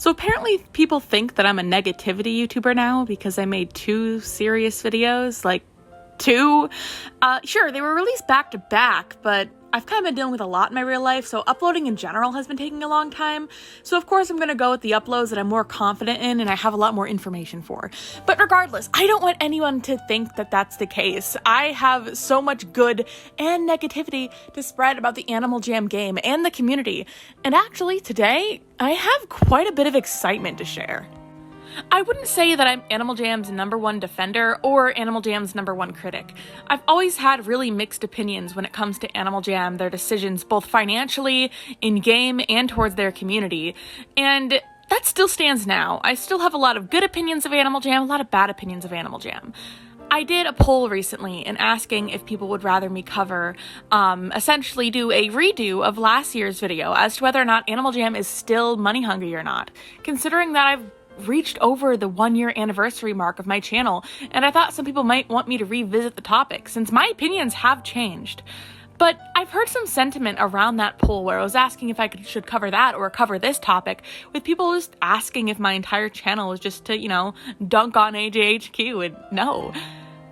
So apparently people think that I'm a negativity YouTuber now because I made 2 serious videos, like 2. Sure, they were released back to back, but I've kind of been dealing with a lot in my real life, so uploading in general has been taking a long time. So of course I'm going to go with the uploads that I'm more confident in and I have a lot more information for. But regardless, I don't want anyone to think that that's the case. I have so much good and negativity to spread about the Animal Jam game and the community. And actually today, I have quite a bit of excitement to share. I wouldn't say that I'm Animal Jam's #1 defender or Animal Jam's #1 critic. I've always had really mixed opinions when it comes to Animal Jam, their decisions both financially, in-game, and towards their community. And that still stands now. I still have a lot of good opinions of Animal Jam, a lot of bad opinions of Animal Jam. I did a poll recently and asking if people would rather me cover, essentially do a redo of last year's video as to whether or not Animal Jam is still money hungry or not, considering that I've reached over the 1-year anniversary mark of my channel, and I thought some people might want me to revisit the topic since my opinions have changed. But I've heard some sentiment around that poll where I was asking if I should cover that or cover this topic, with people just asking if my entire channel is just to, dunk on AJHQ, and no.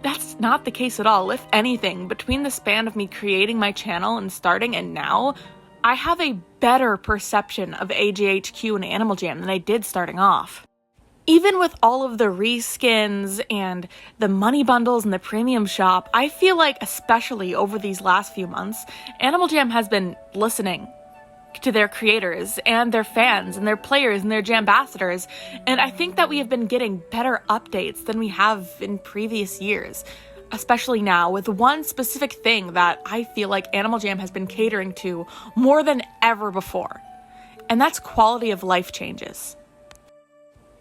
That's not the case at all. If anything, between the span of me creating my channel and starting and now, I have a better perception of AJHQ and Animal Jam than I did starting off. Even with all of the reskins and the money bundles and the premium shop, I feel like, especially over these last few months, Animal Jam has been listening to their creators and their fans and their players and their Jambassadors, and I think that we have been getting better updates than we have in previous years, especially now with one specific thing that I feel like Animal Jam has been catering to more than ever before, and that's quality of life changes.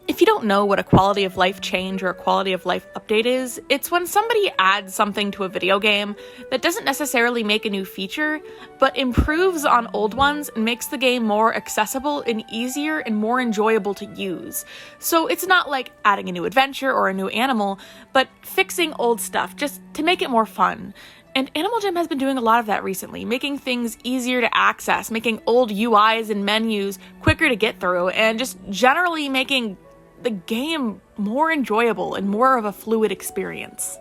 If you don't know what a quality of life change or a quality of life update is, it's when somebody adds something to a video game that doesn't necessarily make a new feature, but improves on old ones and makes the game more accessible and easier and more enjoyable to use. So it's not like adding a new adventure or a new animal, but fixing old stuff just to make it more fun. And Animal Jam has been doing a lot of that recently, making things easier to access, making old UIs and menus quicker to get through, and just generally making the game more enjoyable and more of a fluid experience.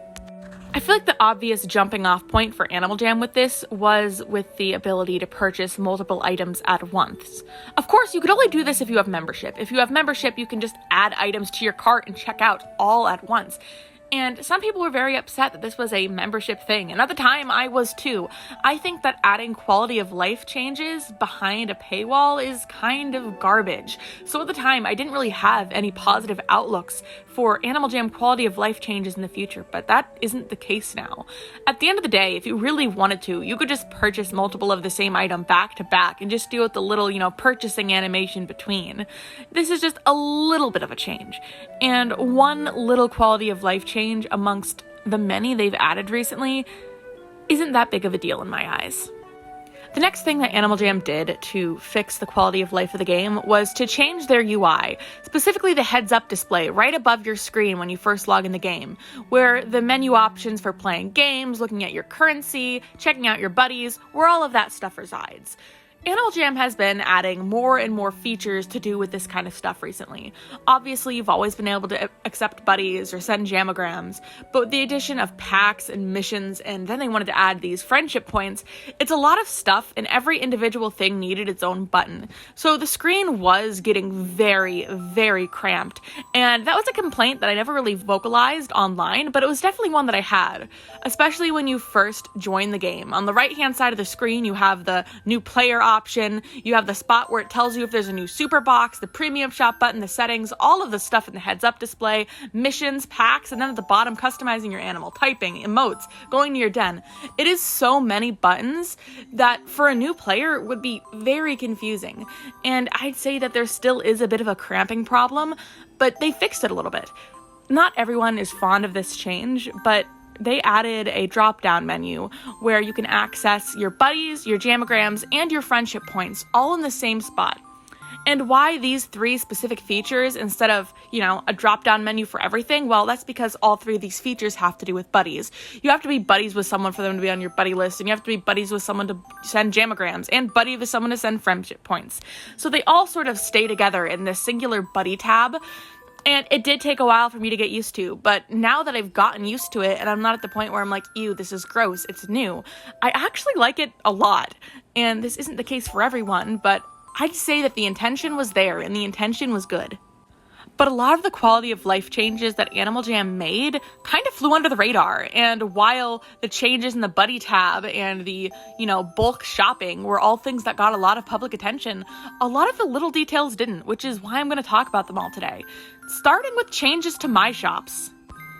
I feel like the obvious jumping off point for Animal Jam with this was with the ability to purchase multiple items at once. Of course, you could only do this if you have membership. If you have membership, you can just add items to your cart and check out all at once. And some people were very upset that this was a membership thing, and at the time I was too. I think that adding quality of life changes behind a paywall is kind of garbage. So at the time I didn't really have any positive outlooks for Animal Jam quality of life changes in the future, but that isn't the case now. At the end of the day, if you really wanted to, you could just purchase multiple of the same item back to back and just deal with the little, purchasing animation between. This is just a little bit of a change, and one little quality of life change amongst the many they've added recently isn't that big of a deal in my eyes. The next thing that Animal Jam did to fix the quality of life of the game was to change their UI, specifically the heads-up display right above your screen when you first log in the game, where the menu options for playing games, looking at your currency, checking out your buddies, where all of that stuff resides. Animal Jam has been adding more and more features to do with this kind of stuff recently. Obviously, you've always been able to accept buddies or send jamograms, but with the addition of packs and missions, and then they wanted to add these friendship points, it's a lot of stuff, and every individual thing needed its own button. So the screen was getting very, very cramped, and that was a complaint that I never really vocalized online, but it was definitely one that I had, especially when you first join the game. On the right-hand side of the screen, you have the new player option, you have the spot where it tells you if there's a new super box, the premium shop button, the settings, all of the stuff in the heads up display, missions, packs, and then at the bottom customizing your animal, typing, emotes, going to your den. It is so many buttons that for a new player would be very confusing, and I'd say that there still is a bit of a cramping problem, but they fixed it a little bit. Not everyone is fond of this change, but they added a drop-down menu where you can access your buddies, your jamograms, and your friendship points all in the same spot. And why these 3 specific features instead of, a drop-down menu for everything? Well, that's because all 3 of these features have to do with buddies. You have to be buddies with someone for them to be on your buddy list, and you have to be buddies with someone to send jamograms, and buddy with someone to send friendship points. So they all sort of stay together in this singular buddy tab. And it did take a while for me to get used to, but now that I've gotten used to it and I'm not at the point where I'm like, ew, this is gross, it's new, I actually like it a lot. And this isn't the case for everyone, but I'd say that the intention was there and the intention was good. But a lot of the quality of life changes that Animal Jam made kind of flew under the radar. And while the changes in the buddy tab and the, bulk shopping were all things that got a lot of public attention, a lot of the little details didn't, which is why I'm going to talk about them all today. Starting with changes to My Shops.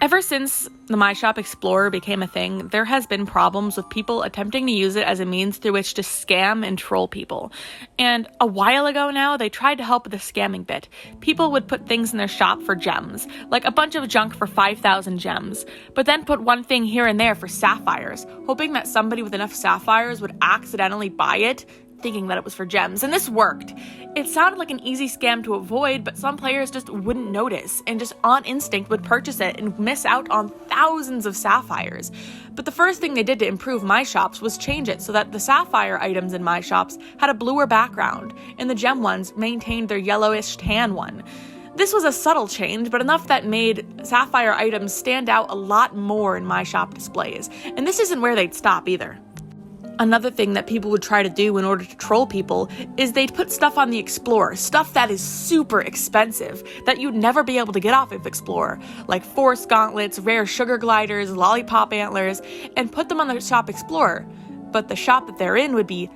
Ever since the My Shop Explorer became a thing, there has been problems with people attempting to use it as a means through which to scam and troll people. And a while ago now, they tried to help with the scamming bit. People would put things in their shop for gems, like a bunch of junk for 5,000 gems, but then put one thing here and there for sapphires, hoping that somebody with enough sapphires would accidentally buy it, thinking that it was for gems, and this worked. It sounded like an easy scam to avoid, but some players just wouldn't notice and just on instinct would purchase it and miss out on thousands of sapphires. But the first thing they did to improve My Shops was change it so that the sapphire items in My Shops had a bluer background, and the gem ones maintained their yellowish tan one. This was a subtle change, but enough that made sapphire items stand out a lot more in My Shop displays, and this isn't where they'd stop either. Another thing that people would try to do in order to troll people is they'd put stuff on the Explorer, stuff that is super expensive, that you'd never be able to get off of Explorer, like Force Gauntlets, rare sugar gliders, lollipop antlers, and put them on the Shop Explorer. But the shop that they're in would be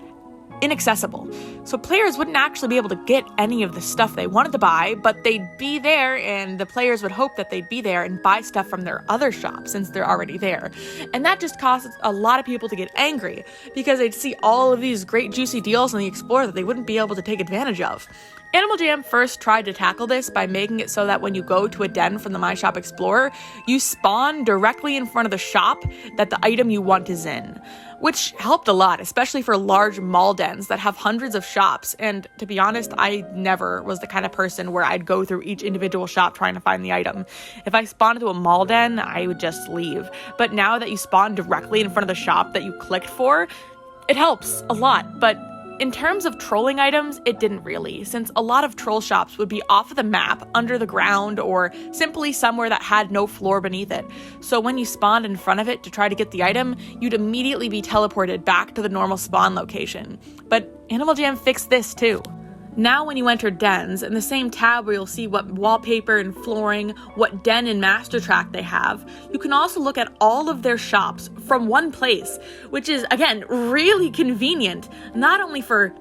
inaccessible. So players wouldn't actually be able to get any of the stuff they wanted to buy, but they'd be there and the players would hope that they'd be there and buy stuff from their other shop since they're already there. And that just caused a lot of people to get angry because they'd see all of these great juicy deals on the Explorer that they wouldn't be able to take advantage of. Animal Jam first tried to tackle this by making it so that when you go to a den from the My Shop Explorer, you spawn directly in front of the shop that the item you want is in, which helped a lot, especially for large mall dens that have hundreds of shops. And to be honest, I never was the kind of person where I'd go through each individual shop trying to find the item. If I spawned into a mall den, I would just leave. But now that you spawn directly in front of the shop that you clicked for, it helps a lot. But in terms of trolling items, it didn't really, since a lot of troll shops would be off of the map, under the ground, or simply somewhere that had no floor beneath it. So when you spawned in front of it to try to get the item, you'd immediately be teleported back to the normal spawn location. But Animal Jam fixed this too. Now when you enter dens, in the same tab where you'll see what wallpaper and flooring, what den and master track they have, you can also look at all of their shops from one place, which is, again, really convenient, not only for,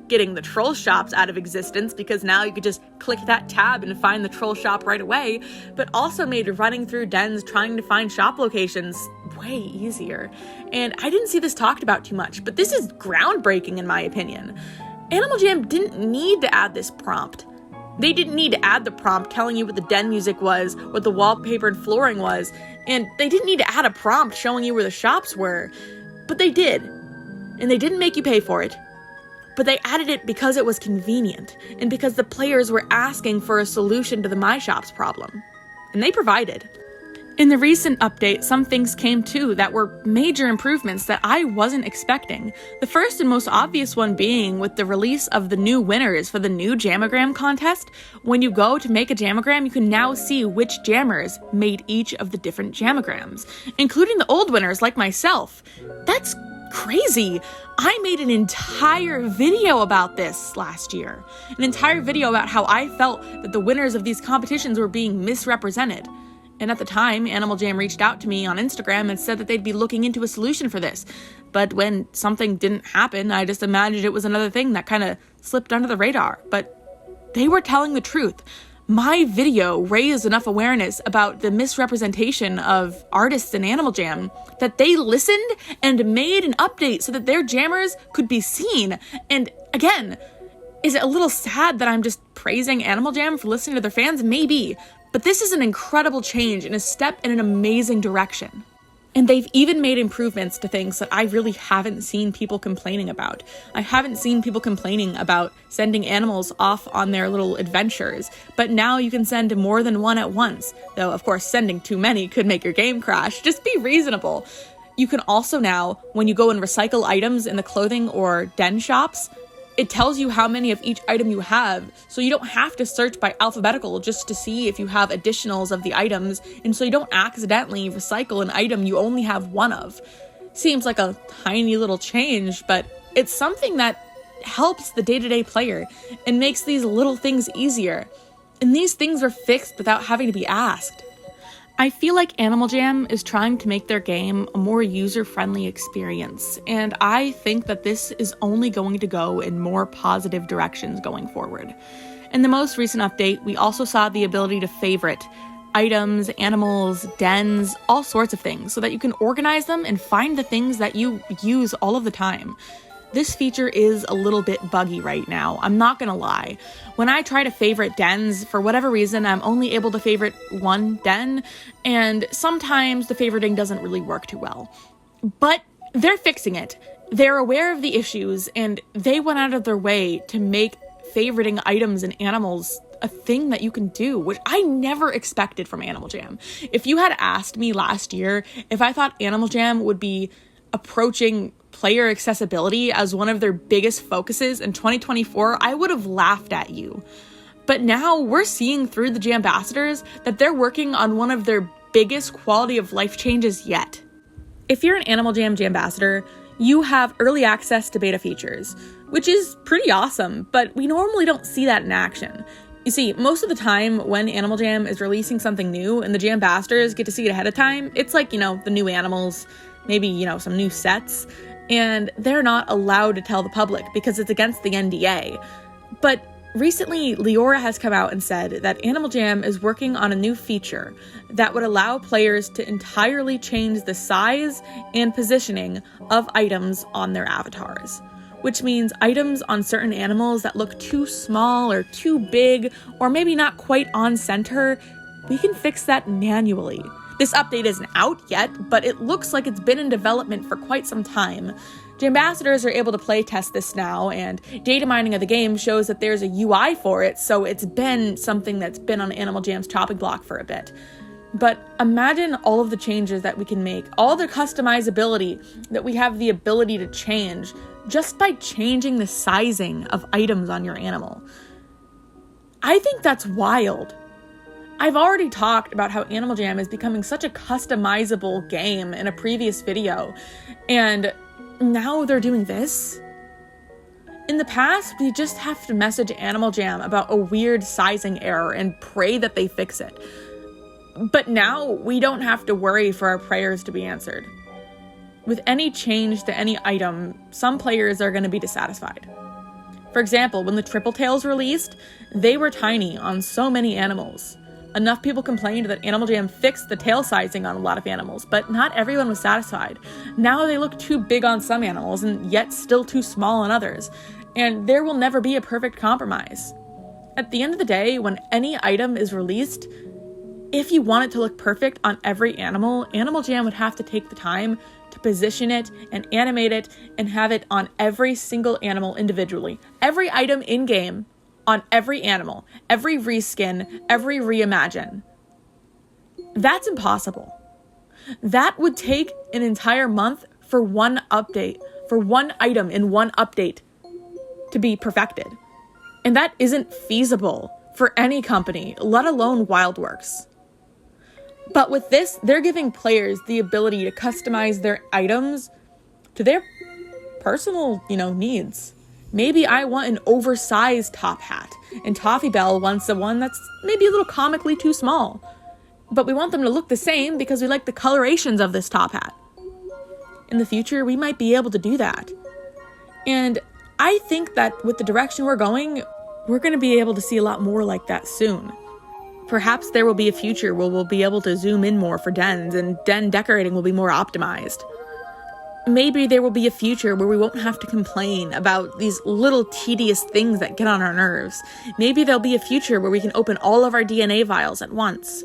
getting the troll shops out of existence, because now you could just click that tab and find the troll shop right away, but also made running through dens trying to find shop locations way easier. And I didn't see this talked about too much, but this is groundbreaking in my opinion. Animal Jam didn't need to add this prompt. They didn't need to add the prompt telling you what the den music was, what the wallpaper and flooring was, and they didn't need to add a prompt showing you where the shops were. But they did. And they didn't make you pay for it. But they added it because it was convenient, and because the players were asking for a solution to the My Shops problem. And they provided. In the recent update, some things came too that were major improvements that I wasn't expecting. The first and most obvious one being with the release of the new winners for the new Jamogram contest. When you go to make a Jamogram, you can now see which jammers made each of the different Jamograms, including the old winners like myself. That's crazy. I made an entire video about this last year. An entire video about how I felt that the winners of these competitions were being misrepresented. And at the time, Animal Jam reached out to me on Instagram and said that they'd be looking into a solution for this. But when something didn't happen, I just imagined it was another thing that kind of slipped under the radar. But they were telling the truth. My video raised enough awareness about the misrepresentation of artists in Animal Jam that they listened and made an update so that their jammers could be seen. And again, is it a little sad that I'm just praising Animal Jam for listening to their fans? Maybe. But this is an incredible change and a step in an amazing direction. And they've even made improvements to things that I really haven't seen people complaining about. I haven't seen people complaining about sending animals off on their little adventures, but now you can send more than one at once. Though, of course, sending too many could make your game crash. Just be reasonable. You can also now, when you go and recycle items in the clothing or den shops, it tells you how many of each item you have, so you don't have to search by alphabetical just to see if you have additionals of the items, and so you don't accidentally recycle an item you only have one of. Seems like a tiny little change, but it's something that helps the day-to-day player and makes these little things easier. And these things are fixed without having to be asked. I feel like Animal Jam is trying to make their game a more user-friendly experience, and I think that this is only going to go in more positive directions going forward. In the most recent update, we also saw the ability to favorite items, animals, dens, all sorts of things, so that you can organize them and find the things that you use all of the time. This feature is a little bit buggy right now, I'm not gonna lie. When I try to favorite dens, for whatever reason, I'm only able to favorite one den, and sometimes the favoriting doesn't really work too well. But they're fixing it. They're aware of the issues, and they went out of their way to make favoriting items and animals a thing that you can do, which I never expected from Animal Jam. If you had asked me last year if I thought Animal Jam would be approaching player accessibility as one of their biggest focuses in 2024, I would have laughed at you. But now we're seeing through the Jambassadors that they're working on one of their biggest quality of life changes yet. If you're an Animal Jam Jambassador, you have early access to beta features, which is pretty awesome, but we normally don't see that in action. You see, most of the time when Animal Jam is releasing something new and the Jambassadors get to see it ahead of time, it's like, the new animals, maybe, some new sets, and they're not allowed to tell the public because it's against the NDA. But recently, Leora has come out and said that Animal Jam is working on a new feature that would allow players to entirely change the size and positioning of items on their avatars, which means items on certain animals that look too small or too big or maybe not quite on center, we can fix that manually. This update isn't out yet, but it looks like it's been in development for quite some time. Jambassadors are able to play test this now, and data mining of the game shows that there's a UI for it, so it's been something that's been on Animal Jam's chopping block for a bit. But imagine all of the changes that we can make, all the customizability that we have the ability to change just by changing the sizing of items on your animal. I think that's wild. I've already talked about how Animal Jam is becoming such a customizable game in a previous video, and now they're doing this? In the past, we just have to message Animal Jam about a weird sizing error and pray that they fix it. But now, we don't have to worry for our prayers to be answered. With any change to any item, some players are going to be dissatisfied. For example, when the Triple Tails released, they were tiny on so many animals. Enough people complained that Animal Jam fixed the tail sizing on a lot of animals, but not everyone was satisfied. Now they look too big on some animals and yet still too small on others, and there will never be a perfect compromise. At the end of the day, when any item is released, if you want it to look perfect on every animal, Animal Jam would have to take the time to position it and animate it and have it on every single animal individually. Every item in-game on every animal, every reskin, every reimagine. That's impossible. That would take an entire month for one update, for one item in one update to be perfected. And that isn't feasible for any company, let alone WildWorks. But with this, they're giving players the ability to customize their items to their personal, needs. Maybe I want an oversized top hat, and Toffee Bell wants the one that's maybe a little comically too small. But we want them to look the same because we like the colorations of this top hat. In the future, we might be able to do that. And I think that with the direction we're going, we're going to be able to see a lot more like that soon. Perhaps there will be a future where we'll be able to zoom in more for dens, and den decorating will be more optimized. Maybe there will be a future where we won't have to complain about these little tedious things that get on our nerves. Maybe there'll be a future where we can open all of our DNA vials at once.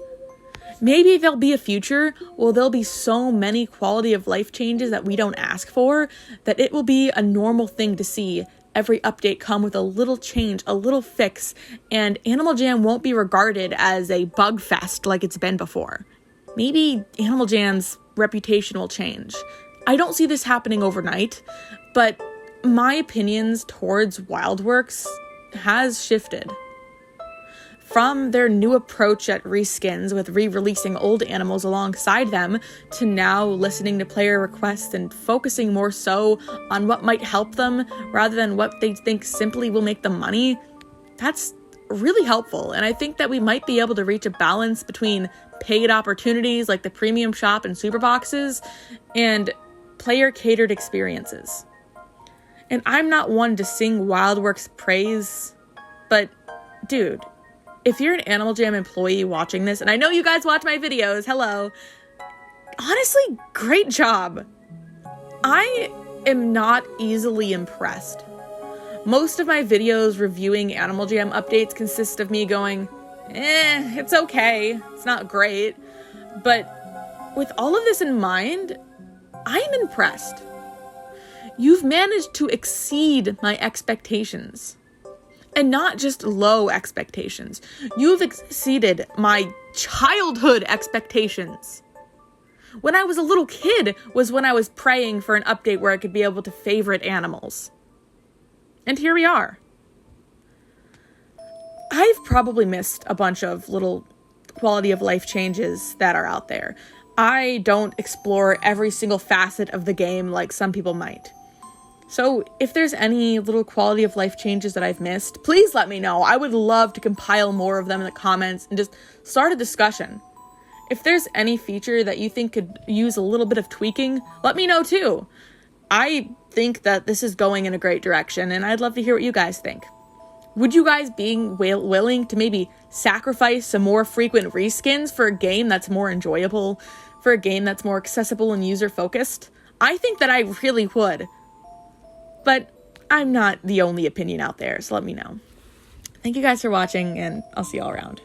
Maybe there'll be a future where there'll be so many quality of life changes that we don't ask for that it will be a normal thing to see every update come with a little change, a little fix, and Animal Jam won't be regarded as a bug fest like it's been before. Maybe Animal Jam's reputation will change. I don't see this happening overnight, but my opinions towards WildWorks has shifted. From their new approach at reskins with re-releasing old animals alongside them, to now listening to player requests and focusing more so on what might help them rather than what they think simply will make them money, that's really helpful. And I think that we might be able to reach a balance between paid opportunities like the premium shop and super boxes and player catered experiences. And I'm not one to sing WildWorks praise, but dude, if you're an Animal Jam employee watching this, and I know you guys watch my videos, hello, honestly, great job. I am not easily impressed. Most of my videos reviewing Animal Jam updates consist of me going, it's okay, it's not great. But with all of this in mind, I'm impressed. You've managed to exceed my expectations. And not just low expectations. You've exceeded my childhood expectations. When I was a little kid was when I was praying for an update where I could be able to favorite animals. And here we are. I've probably missed a bunch of little quality of life changes that are out there. I don't explore every single facet of the game like some people might. So if there's any little quality of life changes that I've missed, please let me know. I would love to compile more of them in the comments and just start a discussion. If there's any feature that you think could use a little bit of tweaking, let me know too. I think that this is going in a great direction, and I'd love to hear what you guys think. Would you guys be willing to maybe sacrifice some more frequent reskins for a game that's more enjoyable, for a game that's more accessible and user-focused? I think that I really would. But I'm not the only opinion out there, so let me know. Thank you guys for watching, and I'll see y'all around.